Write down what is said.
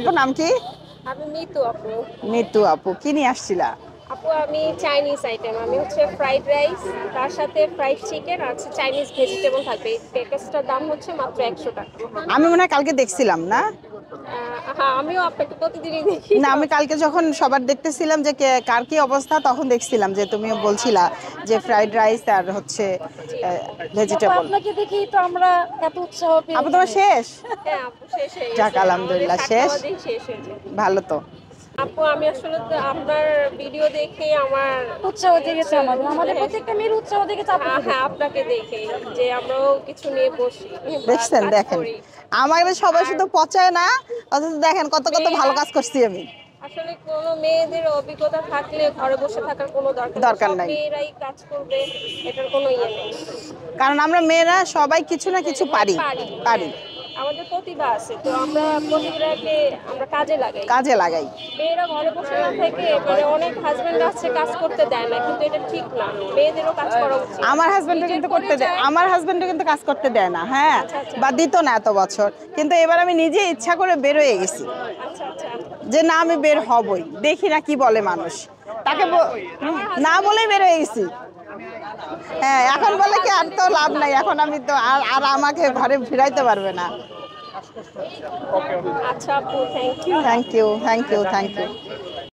আপুর নাম কি? আমি মিতু আপু। মিতু আপু, কি নিয়ে আসছিলা? আপু আমি চাইনিজ আইটেম, আমি হচ্ছে ফ্রাইড রাইস, তার সাথে ফ্রাইড চিকেন আর হচ্ছে চাইনিজ ভেজিটেবল থাকবে। এই প্যাকেজটার দাম হচ্ছে মাত্র 100 টাকা। আমি মনে হয় কালকে দেখছিলাম না? হ্যাঁ, আমিও আপনাকে প্রতিদিনই দেখি। না, আমি কালকে যখন সবার দেখতেছিলাম যে কার কি অবস্থা, তখন দেখছিলাম যে তুমিও বলছিলা আচ্ছা আচ্ছা। যে ফ্রাইড রাইস আর হচ্ছে জি আপু। আপু ভেজিটেবল। আপনাকে দেখেই তো আমরা এত উৎসাহ আপু পেয়েছি। তোমার শেষ? হ্যাঁ আপু, শেষ হয়ে যাক, গেছে, আমাদের আলহামদুলিল্লাহ 7টা শেষ। বাজেই শেষ হয়ে যায়। ভালো তো। আপু আমি আসলে তো আপনার ভিডিও দেখে আমার উৎসাহ জেগেছে আমাদের, আমাদের প্রত্যেকটা মেয়ের উৎসাহ জেগেছে আপুকে হ্যাঁ হ্যাঁ, দেখে। আপনাকে দেখে যে আমরাও কিছু নিয়ে বসি বা দেখছেন, কাজ দেখেন করি। আমাদের সবাই আর শুধু পচায় না, অথচ দেখেন কত কত ভালো মেয়েরা কাজ করছি আমি। আসলে কোনো মেয়েদের অভিজ্ঞতা থাকলে ঘরে বসে থাকার কোনো দরকার নেই, দরকার সব নাই, মেয়েরাই কাজ করবে, এটার কোনো ইয়ে নেই। কারণ আমরা মেয়েরা সবাই কিছু না কিছু হ্যাঁ পারি। পারি, পারি, হ্যাঁ আমাদের প্রতিভা আছে, তো আমরা প্রতিভাকে আমরা কাজে লাগাই। কাজে লাগাই। মেয়েরা ঘরে বসে না থেকে মানে অনেক হাজবেন্ড আছে কাজ করতে দেয় না, কিন্তু এটা ঠিক না, মেয়েদেরও কাজ করা উচিত। আমার হাজবেন্ডও নিজের কিন্তু করতে দেয়, পরিচয়। আমার হাজবেন্ডও কিন্তু কাজ করতে দেয় না, হ্যাঁ, আচ্ছা আচ্ছা বা দিত না এত বছর, কিন্তু এবার আমি নিজে ইচ্ছা করে বের হয়ে গেছি আচ্ছা আচ্ছা। যে না, আমি বের হবই, দেখি না কি বলে মানুষ, তাকে না বলেই বের হয়ে গেছি। হ্যাঁ, এখন বলে কি আর তো লাভ নাই, এখন আমি তো আর আর আমাকে ঘরে ফিরাইতে পারবে না। আচ্ছা আপু, thank you. Thank you, thank you, thank you.